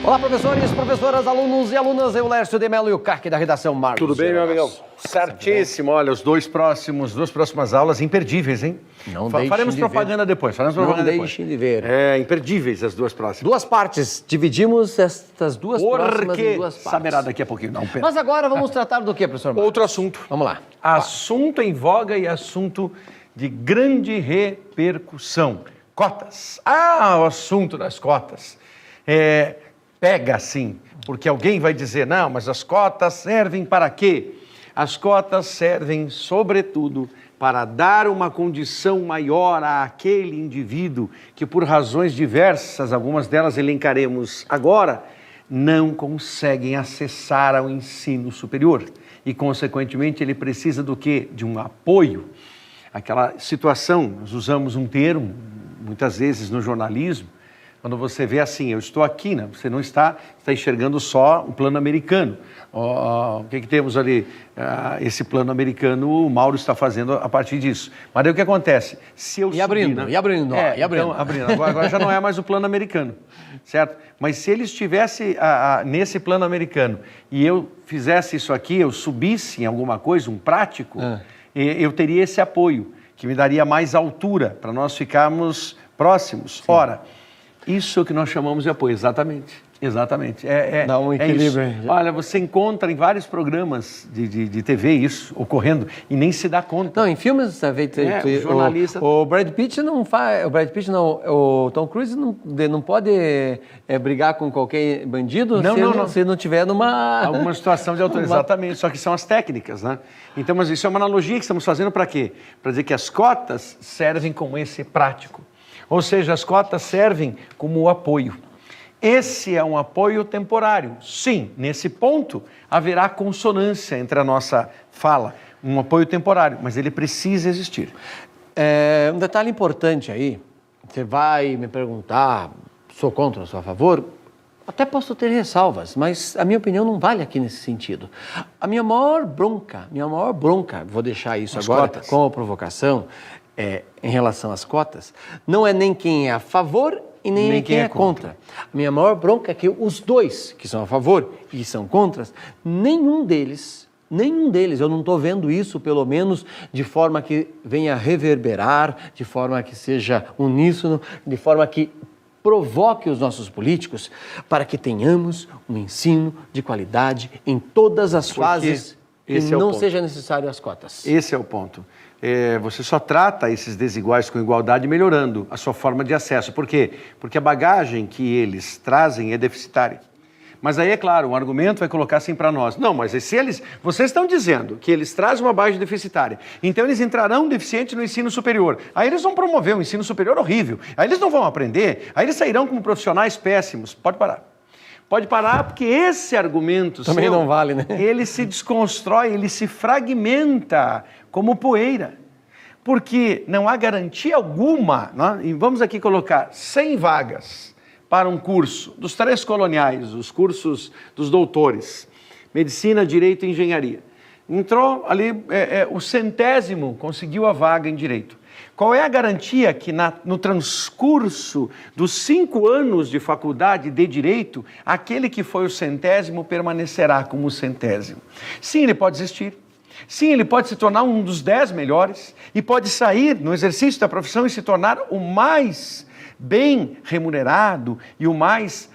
Olá, professores, professoras, alunos e alunas, eu, Lércio de Mello e o CAC da redação Marcos. Tudo bem, meu amigão? Certíssimo. Olha, duas próximas aulas imperdíveis, hein? Não deixem Faremos de propaganda ver. depois, Não deixem de ver. É, imperdíveis as duas próximas. Duas partes, dividimos estas duas próximas em duas partes. Saberá daqui a pouquinho. Não, Mas agora vamos tratar do que, professor Marcos? Outro assunto. Vamos lá. Assunto em voga e assunto de grande repercussão. Cotas. O assunto das cotas. Pega sim, porque alguém vai dizer, não, mas as cotas servem para quê? As cotas servem, sobretudo, para dar uma condição maior àquele indivíduo que, por razões diversas, algumas delas elencaremos agora, não conseguem acessar ao ensino superior. E, consequentemente, ele precisa do quê? De um apoio. Aquela situação, nós usamos um termo, muitas vezes no jornalismo, quando você vê assim, eu estou aqui, né? Você não está enxergando só o plano americano. O que temos ali? Esse plano americano, o Mauro está fazendo a partir disso. Mas aí o que acontece? Se eu abrindo. Então, abrindo. Agora já não é mais o plano americano, certo? Mas se ele estivesse nesse plano americano e eu fizesse isso aqui, eu subisse em alguma coisa, um prático, eu teria esse apoio, que me daria mais altura para nós ficarmos próximos. Sim. Ora, isso que nós chamamos de apoio, exatamente. Dá um equilíbrio. É olha, você encontra em vários programas de TV isso ocorrendo e nem se dá conta. Não, em filmes você vê o jornalista... o Brad Pitt não faz, o Tom Cruise não pode brigar com qualquer bandido se não tiver alguma situação de autoria. Exatamente, só que são as técnicas, né? Então, mas isso é uma analogia que estamos fazendo para quê? Para dizer que as cotas servem como esse prático. Ou seja, as cotas servem como apoio. Esse é um apoio temporário. Sim, nesse ponto haverá consonância entre a nossa fala. Um apoio temporário, mas ele precisa existir. Um detalhe importante aí, você vai me perguntar, sou contra ou sou a favor? Até posso ter ressalvas, mas a minha opinião não vale aqui nesse sentido. A minha maior bronca, vou deixar isso as agora cotas. como provocação, em relação às cotas, não é nem quem é a favor e nem quem é contra. A minha maior bronca é que os dois que são a favor e são contras, nenhum deles, eu não estou vendo isso, pelo menos, de forma que venha reverberar, de forma que seja uníssono, de forma que provoque os nossos políticos para que tenhamos um ensino de qualidade em todas as fases e não seja necessário as cotas. Esse é o ponto. Você só trata esses desiguais com igualdade melhorando a sua forma de acesso. Por quê? Porque a bagagem que eles trazem é deficitária. Mas aí, é claro, um argumento vai colocar assim para nós. Não, mas vocês estão dizendo que eles trazem uma bagagem deficitária, então eles entrarão deficientes no ensino superior. Aí eles vão promover um ensino superior horrível. Aí eles não vão aprender, aí eles sairão como profissionais péssimos. Pode parar, porque esse argumento também não vale, né? Ele se desconstrói, ele se fragmenta como poeira. Porque não há garantia alguma, né? E vamos aqui colocar 100 vagas para um curso dos 3 coloniais, os cursos dos doutores, medicina, direito e engenharia. Entrou ali, o 100º conseguiu a vaga em direito. Qual é a garantia que no transcurso dos 5 anos de faculdade de direito, aquele que foi o 100º permanecerá como o 100º? Sim, ele pode desistir. Sim, ele pode se tornar um dos 10 melhores e pode sair no exercício da profissão e se tornar o mais bem remunerado e o mais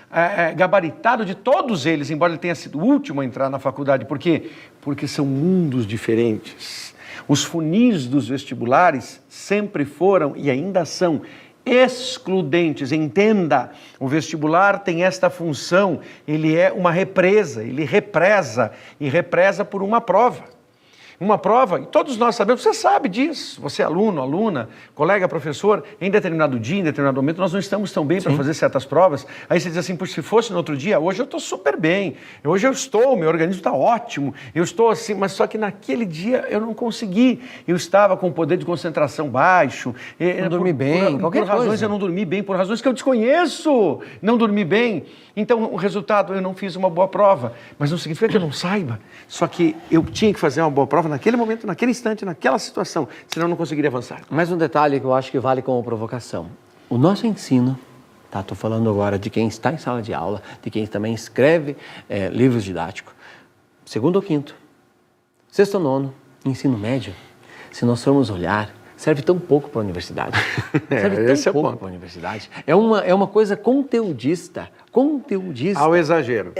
gabaritado de todos eles, embora ele tenha sido o último a entrar na faculdade. Por quê? Porque são mundos diferentes. Os funis dos vestibulares sempre foram e ainda são excludentes. Entenda, o vestibular tem esta função, ele é uma represa, ele represa e represa por uma prova. Uma prova, e todos nós sabemos, você sabe disso, você é aluno, aluna, colega, professor, em determinado dia, em determinado momento, nós não estamos tão bem para fazer certas provas, aí você diz assim, se fosse no outro dia, hoje eu estou super bem, hoje meu organismo está ótimo, eu estou assim, mas só que naquele dia eu não consegui, eu estava com o poder de concentração baixo, não dormi bem, por razões eu não dormi bem, por razões que eu desconheço, não dormi bem, então o resultado, eu não fiz uma boa prova, mas não significa que eu não saiba, só que eu tinha que fazer uma boa prova naquele momento, naquele instante, naquela situação, senão eu não conseguiria avançar. Mais um detalhe que eu acho que vale como provocação. O nosso ensino Tá, estou falando agora de quem está em sala de aula, de quem também escreve livros didáticos. 2º ou 5º, 6º ou 9º, ensino médio, se nós formos olhar, serve tão pouco para a universidade. Serve tão pouco para a universidade. É uma coisa conteudista. Ao exagero.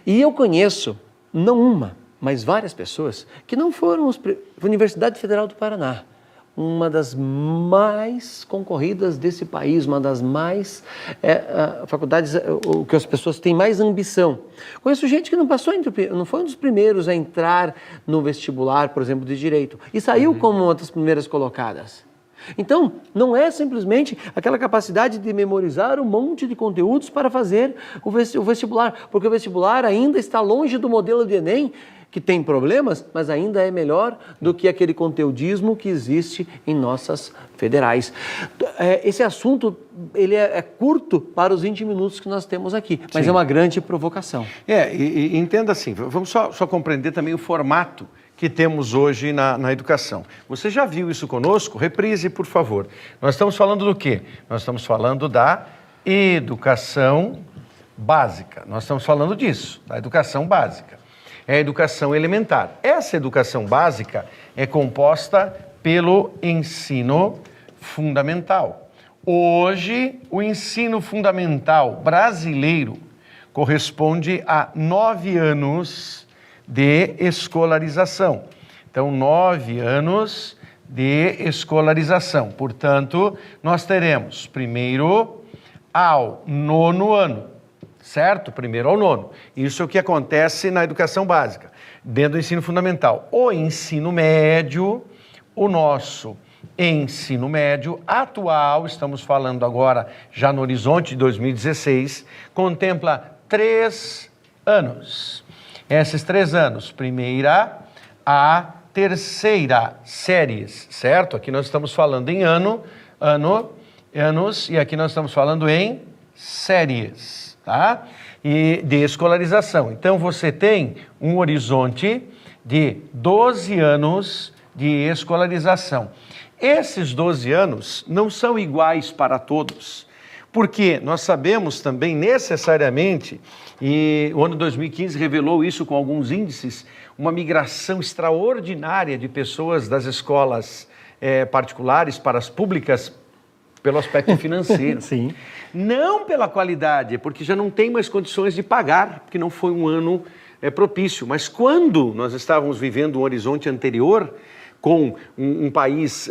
E eu conheço, não uma, mas várias pessoas que não foram Universidade Federal do Paraná, uma das mais concorridas desse país, uma das mais faculdades que as pessoas têm mais ambição. Conheço gente que não foi um dos primeiros a entrar no vestibular, por exemplo, de Direito, e saiu como uma das primeiras colocadas. Então, não é simplesmente aquela capacidade de memorizar um monte de conteúdos para fazer o vestibular, porque o vestibular ainda está longe do modelo de Enem, que tem problemas, mas ainda é melhor do que aquele conteudismo que existe em nossas federais. Esse assunto ele é curto para os 20 minutos que nós temos aqui, mas Sim. É uma grande provocação. E entenda assim, vamos só compreender também o formato que temos hoje na educação. Você já viu isso conosco? Reprise, por favor. Nós estamos falando do quê? Nós estamos falando da educação básica. Nós estamos falando disso, da educação básica. É a educação elementar. Essa educação básica é composta pelo ensino fundamental. Hoje, o ensino fundamental brasileiro corresponde a 9 anos de escolarização. Então, 9 anos de escolarização. Portanto, nós teremos primeiro ao 9º ano, certo? Primeiro ao 9º. Isso é o que acontece na educação básica, dentro do ensino fundamental. O ensino médio, o nosso ensino médio atual, estamos falando agora já no horizonte de 2016, contempla 3 anos. Esses 3 anos, primeira a terceira séries, certo? Aqui nós estamos falando em anos, e aqui nós estamos falando em séries, tá? E de escolarização. Então, você tem um horizonte de 12 anos de escolarização. Esses 12 anos não são iguais para todos, porque nós sabemos também necessariamente, e o ano 2015 revelou isso com alguns índices, uma migração extraordinária de pessoas das escolas particulares para as públicas pelo aspecto financeiro. Sim. Não pela qualidade, porque já não tem mais condições de pagar, porque não foi um ano propício. Mas quando nós estávamos vivendo um horizonte anterior, com um país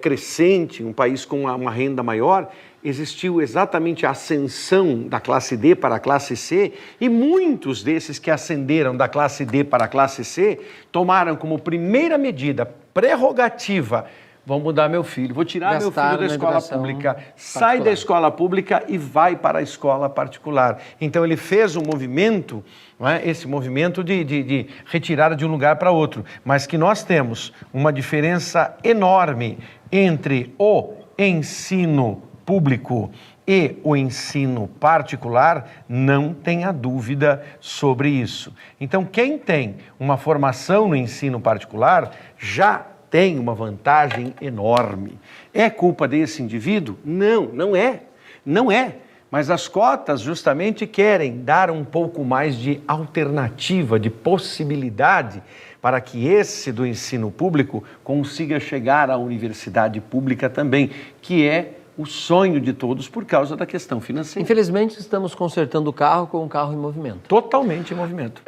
crescente, um país com uma renda maior, existiu exatamente a ascensão da classe D para a classe C, e muitos desses que ascenderam da classe D para a classe C tomaram como primeira medida prerrogativa: vou mudar meu filho, vou tirar meu filho da escola pública, sai da escola pública e vai para a escola particular. Então ele fez um movimento, não é? Esse movimento de retirada de um lugar para outro, mas que nós temos uma diferença enorme entre o ensino público e o ensino particular, não tenha dúvida sobre isso. Então, quem tem uma formação no ensino particular já tem uma vantagem enorme. É culpa desse indivíduo? Não é. Não é. Mas as cotas justamente querem dar um pouco mais de alternativa, de possibilidade, para que esse do ensino público consiga chegar à universidade pública também, que é o sonho de todos por causa da questão financeira. Infelizmente, estamos consertando o carro com um carro em movimento. Totalmente em movimento.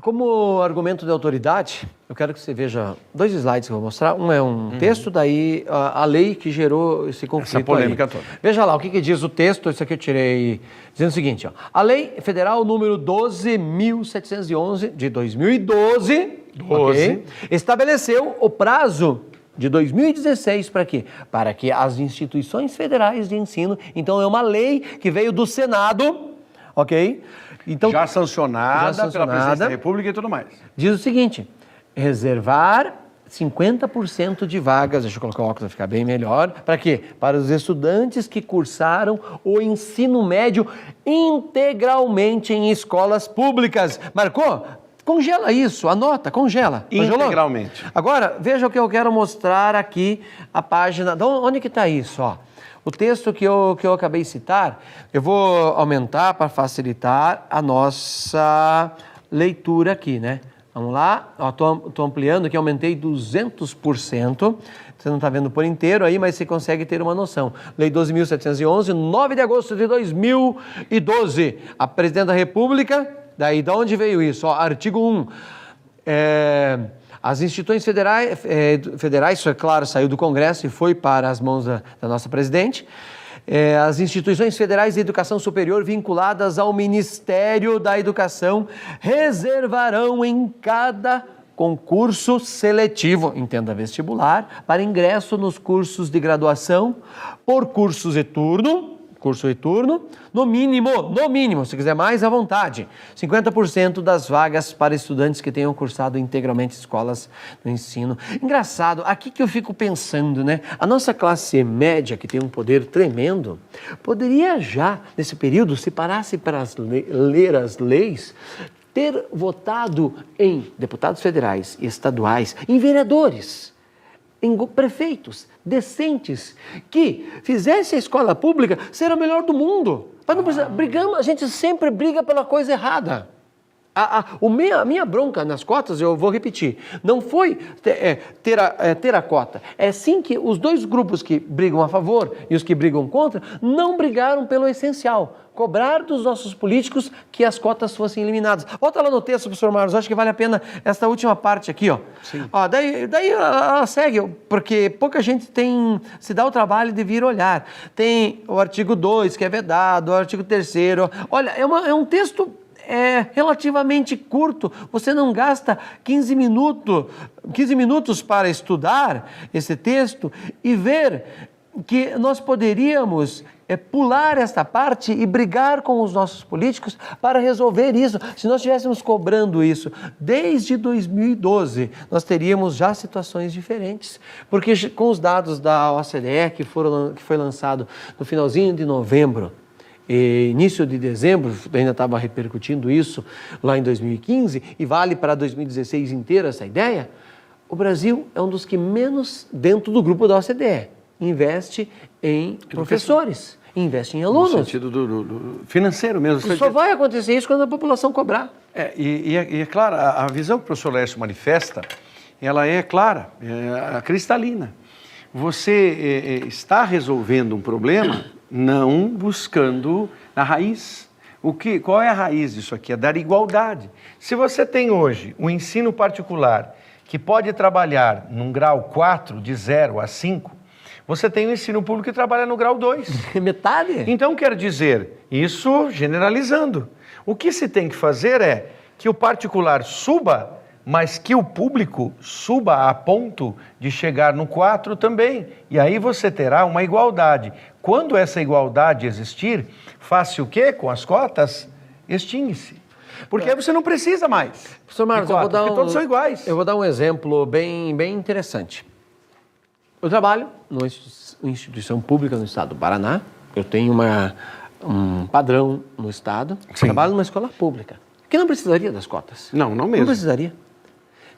Como argumento de autoridade, eu quero que você veja 2 slides que eu vou mostrar. Um é um texto, daí a lei que gerou esse conflito. Essa polêmica toda. Veja lá o que diz o texto, isso aqui eu tirei, dizendo o seguinte: a Lei Federal número 12.711 de 2012 okay, estabeleceu o prazo de 2016 para quê? Para que as instituições federais de ensino, então é uma lei que veio do Senado, ok? Então, já sancionada pela Presidência da República e tudo mais. Diz o seguinte: reservar 50% de vagas, deixa eu colocar o óculos para ficar bem melhor, para quê? Para os estudantes que cursaram o ensino médio integralmente em escolas públicas. Marcou? Congela isso, anota, congela. Integralmente. Agora, veja o que eu quero mostrar aqui, a página. Onde que está isso? Ó? O texto que eu acabei de citar, eu vou aumentar para facilitar a nossa leitura aqui, né? Vamos lá, estou ampliando aqui, aumentei 200%. Você não está vendo por inteiro aí, mas você consegue ter uma noção. Lei 12.711, 9 de agosto de 2012. A Presidente da República, daí de onde veio isso? Ó, artigo 1. As instituições federais, isso é claro, saiu do Congresso e foi para as mãos da nossa Presidente. As instituições federais de educação superior vinculadas ao Ministério da Educação reservarão em cada concurso seletivo, entenda vestibular, para ingresso nos cursos de graduação por curso e turno, no mínimo, se quiser mais, à vontade, 50% das vagas para estudantes que tenham cursado integralmente escolas do ensino. Engraçado, aqui que eu fico pensando, né? A nossa classe média, que tem um poder tremendo, poderia já, nesse período, se parasse para ler as leis, ter votado em deputados federais e estaduais, em vereadores, em prefeitos decentes, que fizesse a escola pública ser a melhor do mundo. Para não precisar, a gente sempre briga pela coisa errada. A minha bronca nas cotas, eu vou repetir, não foi ter a cota. É sim que os dois grupos que brigam a favor e os que brigam contra não brigaram pelo essencial. Cobrar dos nossos políticos que as cotas fossem eliminadas. Volta lá no texto, professor Marlos, acho que vale a pena esta última parte aqui, ó. Sim. Ó, daí ela segue, porque pouca gente se dá o trabalho de vir olhar. Tem o artigo 2, que é vedado, o artigo 3º. Olha, é um texto relativamente curto, você não gasta 15 minutos para estudar esse texto e ver que nós poderíamos pular esta parte e brigar com os nossos políticos para resolver isso. Se nós estivéssemos cobrando isso desde 2012, nós teríamos já situações diferentes, porque com os dados da OCDE que foi lançado no finalzinho de novembro, início de dezembro, ainda estava repercutindo isso lá em 2015, e vale para 2016 inteira essa ideia, o Brasil é um dos que menos, dentro do grupo da OCDE, investe em professores, investe em alunos. No sentido do financeiro mesmo. Só vai acontecer isso quando a população cobrar. E é claro, a visão que o professor Lécio manifesta, ela é clara, é cristalina. Você está resolvendo um problema não buscando a raiz. Qual é a raiz disso aqui? É dar igualdade. Se você tem hoje um ensino particular que pode trabalhar num grau 4, de 0 a 5, você tem o ensino público que trabalha no grau 2. Metade? Então, quer dizer, isso generalizando. O que se tem que fazer é que o particular suba, mas que o público suba a ponto de chegar no 4 também. E aí você terá uma igualdade. Quando essa igualdade existir, faça o quê com as cotas? Extingue-se. Porque aí você não precisa mais. Professor Marcos, porque todos são iguais. Eu vou dar um exemplo bem interessante. Eu trabalho numa instituição pública no estado do Paraná. Eu tenho um padrão no estado. Sim. Trabalho numa escola pública, que não precisaria das cotas. Não mesmo. Não precisaria.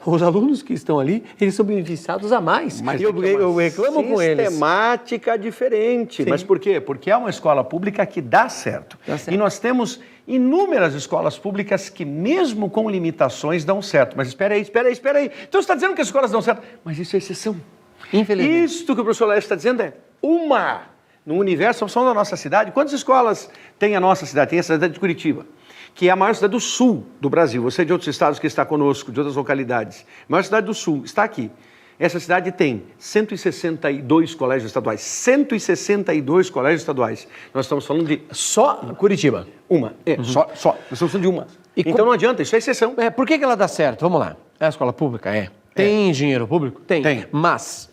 Os alunos que estão ali, eles são beneficiados a mais. Mas eu reclamo com eles. Sistemática diferente. Sim. Mas por quê? Porque é uma escola pública que dá certo. E nós temos inúmeras escolas públicas que, mesmo com limitações, dão certo. Mas espera aí. Então você está dizendo que as escolas dão certo. Mas isso é exceção. Infelizmente. Isso que o professor Lécio está dizendo é uma. No universo, são da nossa cidade. Quantas escolas tem a nossa cidade? Tem a cidade de Curitiba, que é a maior cidade do sul do Brasil. Você é de outros estados que está conosco, de outras localidades. A maior cidade do sul está aqui. Essa cidade tem 162 colégios estaduais. 162 colégios estaduais. Nós estamos falando de... Só Curitiba? Uma. Só. Nós estamos falando de uma. Então não adianta, isso é exceção. Por que ela dá certo? Vamos lá. É a escola pública? Tem dinheiro público? Tem. Mas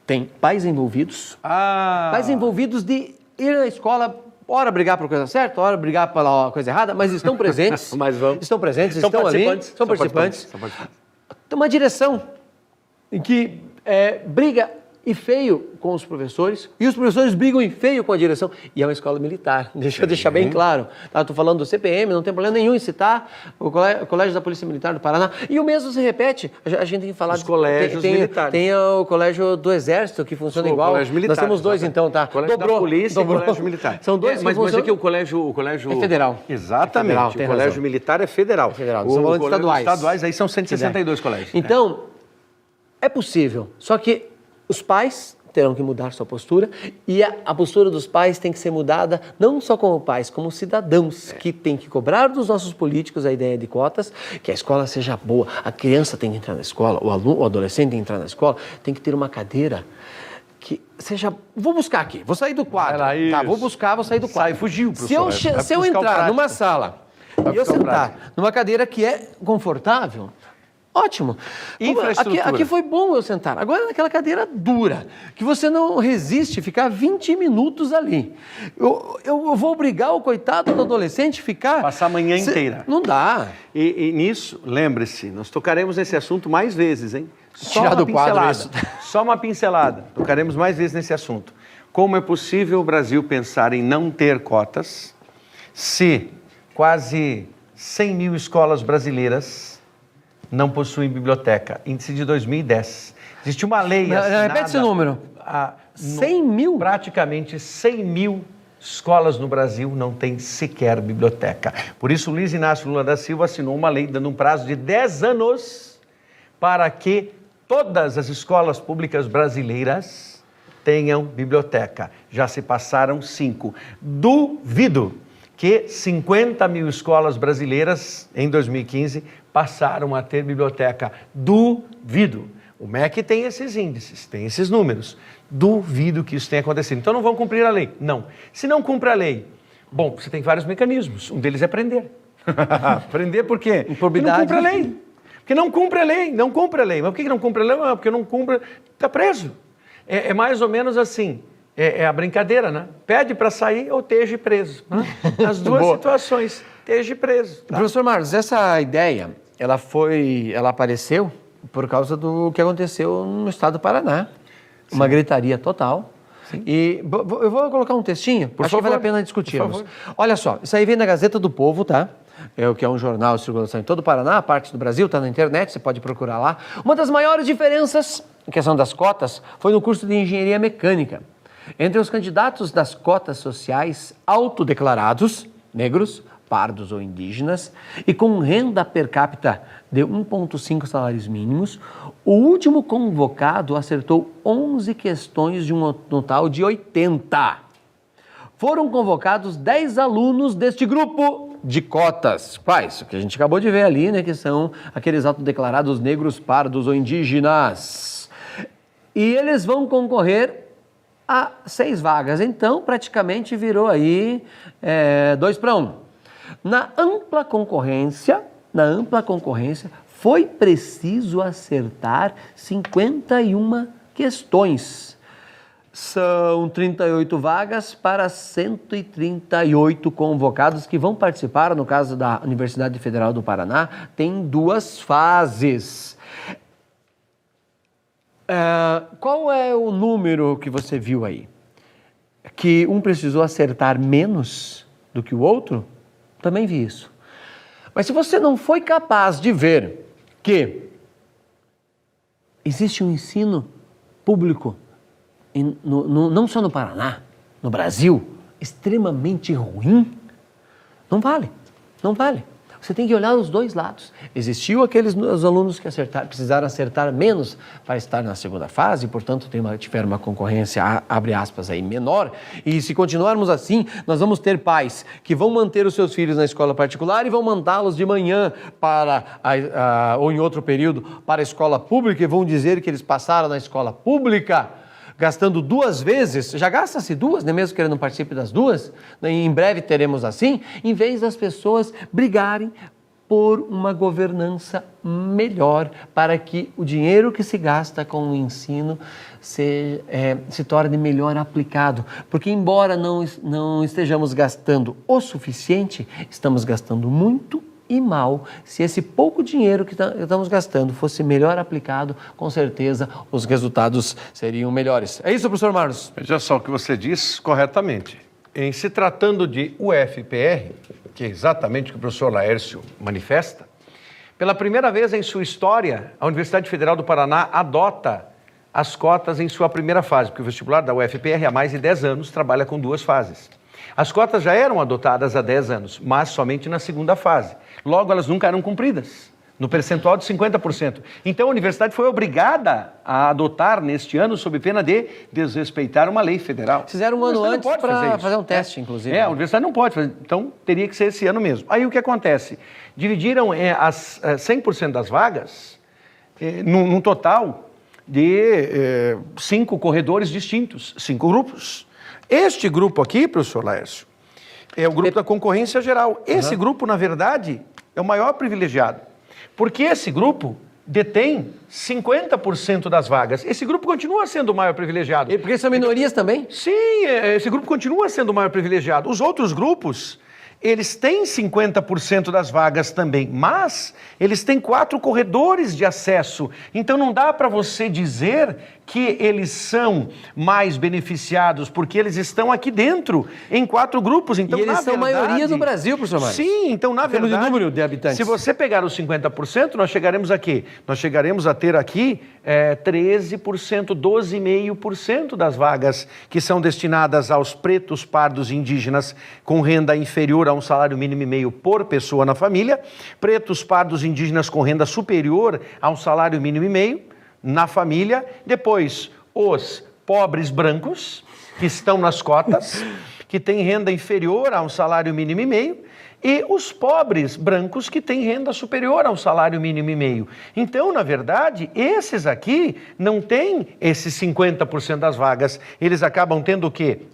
tem pais envolvidos. Pais envolvidos de ir à escola... Ora brigar por coisa certa, ora brigar pela coisa errada, mas estão presentes. Mas vamos. Estão presentes, estão ali, são participantes. Tem uma direção em que briga e feio com os professores, e os professores brigam e feio com a direção, e é uma escola militar, deixa eu deixar bem claro. Estou falando do CPM, não tem problema nenhum em citar o Colégio da Polícia Militar do Paraná, e o mesmo se repete, a gente tem que falar... Os colégios militares. Tem o Colégio do Exército, que funciona igual. Colégio militar, nós temos dois, então, tá? Colégio da Polícia e Colégio Militar. São dois mas aqui o colégio... É federal. Exatamente, É federal, o Colégio razão. Militar é federal. É federal, O são valores colégio estaduais. Estaduais, aí são 162 colégios. Então, é possível, só que os pais terão que mudar sua postura e a postura dos pais tem que ser mudada não só como pais, como cidadãos que têm que cobrar dos nossos políticos a ideia de cotas, que a escola seja boa, a criança tem que entrar na escola, o aluno, o adolescente tem que entrar na escola, tem que ter uma cadeira que seja... Vou buscar aqui, vou sair do quadro, Vai lá, tá? Vou sair do quadro. Fugiu, professor. Se eu entrar numa sala e eu sentar numa cadeira que é confortável, ótimo. Infraestrutura. Aqui foi bom eu sentar. Agora naquela cadeira dura, que você não resiste ficar 20 minutos ali. Eu vou obrigar o coitado do adolescente a ficar... Passar a manhã inteira. Não dá. E nisso, lembre-se, nós tocaremos nesse assunto mais vezes, hein? Tirar do quadro isso. Só uma pincelada. Tocaremos mais vezes nesse assunto. Como é possível o Brasil pensar em não ter cotas se quase 100 mil escolas brasileiras não possuem biblioteca? Índice de 2010. Existe uma lei assinada... Repete esse número. 100 mil? Praticamente 100 mil escolas no Brasil não têm sequer biblioteca. Por isso, Luiz Inácio Lula da Silva assinou uma lei dando um prazo de 10 anos para que todas as escolas públicas brasileiras tenham biblioteca. Já se passaram 5. Duvido que 50 mil escolas brasileiras, em 2015, passaram a ter biblioteca. Duvido. O MEC tem esses índices, tem esses números. Duvido que isso tenha acontecido. Então não vão cumprir a lei. Não. Se não cumpre a lei, bom, você tem vários mecanismos. Um deles é prender. Prender por quê? Porque não cumpre a lei. Porque não cumpre a lei, não cumpre a lei. Mas por que não cumpre a lei? Porque não cumpre, está preso. É mais ou menos assim. É a brincadeira, né? Pede para sair ou esteja preso. Né? As duas situações, esteja preso. Tá? Professor Marcos, essa ideia, ela apareceu por causa do que aconteceu no estado do Paraná. Sim. Uma gritaria total. Sim. E eu vou colocar um textinho, acho que vale a pena discutirmos. Olha só, isso aí vem na Gazeta do Povo, tá? O que é um jornal de circulação em todo o Paraná, parte do Brasil, está na internet, você pode procurar lá. Uma das maiores diferenças em questão das cotas foi no curso de Engenharia Mecânica. Entre os candidatos das cotas sociais autodeclarados, negros, pardos ou indígenas, e com renda per capita de 1,5 salários mínimos, o último convocado acertou 11 questões de um total de 80. Foram convocados 10 alunos deste grupo de cotas. Quais? O que a gente acabou de ver ali, né? Que são aqueles autodeclarados negros, pardos ou indígenas. E eles vão concorrer a 6 vagas. Então, praticamente virou aí 2 para 1. Na ampla concorrência, foi preciso acertar 51 questões. São 38 vagas para 138 convocados que vão participar. No caso da Universidade Federal do Paraná, tem 2 fases. Qual é o número que você viu aí? Que um precisou acertar menos do que o outro? Também vi isso. Mas se você não foi capaz de ver que existe um ensino público, não só no Paraná, no Brasil, extremamente ruim, não vale. Você tem que olhar os dois lados. Existiu os alunos que precisaram acertar menos para estar na segunda fase, portanto tiveram uma concorrência, abre aspas aí, menor. E se continuarmos assim, nós vamos ter pais que vão manter os seus filhos na escola particular e vão mandá-los de manhã ou em outro período para a escola pública e vão dizer que eles passaram na escola pública, gastando 2 vezes, já gasta-se 2, né? Mesmo que ele não participe das 2, né? Em breve teremos assim, em vez das pessoas brigarem por uma governança melhor, para que o dinheiro que se gasta com o ensino se torne melhor aplicado. Porque embora não estejamos gastando o suficiente, estamos gastando muito e mal. Se esse pouco dinheiro que estamos gastando fosse melhor aplicado, com certeza os resultados seriam melhores. É isso, professor Marlos? Veja só o que você diz corretamente. Em se tratando de UFPR, que é exatamente o que o professor Laércio manifesta, pela primeira vez em sua história, a Universidade Federal do Paraná adota as cotas em sua primeira fase, porque o vestibular da UFPR há mais de 10 anos trabalha com 2 fases. As cotas já eram adotadas há 10 anos, mas somente na segunda fase. Logo, elas nunca eram cumpridas, no percentual de 50%. Então, a universidade foi obrigada a adotar neste ano, sob pena de desrespeitar uma lei federal. Fizeram um ano antes para fazer um teste, inclusive. A universidade não pode fazer, então teria que ser esse ano mesmo. Aí o que acontece? Dividiram as 100% das vagas num total de 5 corredores distintos, 5 grupos. Este grupo aqui, professor Laércio, é o grupo da concorrência geral. Esse grupo, na verdade, é o maior privilegiado, porque esse grupo detém 50% das vagas. Esse grupo continua sendo o maior privilegiado. E porque são minorias também? Sim, esse grupo continua sendo o maior privilegiado. Os outros grupos, eles têm 50% das vagas também, mas eles têm 4 corredores de acesso. Então não dá para você dizer que eles são mais beneficiados, porque eles estão aqui dentro, em 4 grupos. Então, e eles são maioria do Brasil, professor Marlos. Sim, então na verdade, de número de habitantes. Se você pegar os 50%, nós chegaremos a quê? Nós chegaremos a ter aqui 13%, 12,5% das vagas que são destinadas aos pretos, pardos e indígenas com renda inferior a um salário mínimo e meio por pessoa na família, pretos, pardos e indígenas com renda superior a um salário mínimo e meio na família, depois os pobres brancos, que estão nas cotas, que têm renda inferior a um salário mínimo e meio, e os pobres brancos que têm renda superior a um salário mínimo e meio. Então, na verdade, esses aqui não têm esses 50% das vagas, eles acabam tendo o quê?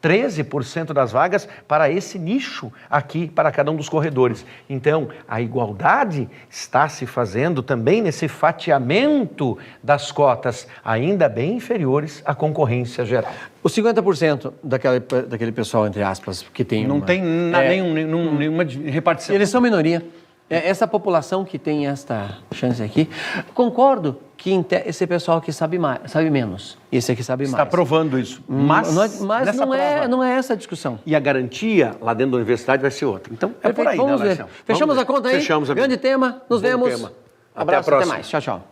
13% das vagas para esse nicho aqui, para cada um dos corredores. Então, a igualdade está se fazendo também nesse fatiamento das cotas, ainda bem inferiores à concorrência geral. Os 50% daquele pessoal, entre aspas, que tem não tem nenhuma repartição. Eles são minoria. Essa população que tem esta chance aqui, concordo que esse pessoal aqui sabe menos, esse aqui sabe mais. Está provando isso. Mas não é essa a discussão. E a garantia lá dentro da universidade vai ser outra. Então, é por aí, vamos ver. Fechamos a conta aí? Fechamos a Grande tema. Nos vemos. Abraço, até mais. Tchau, tchau.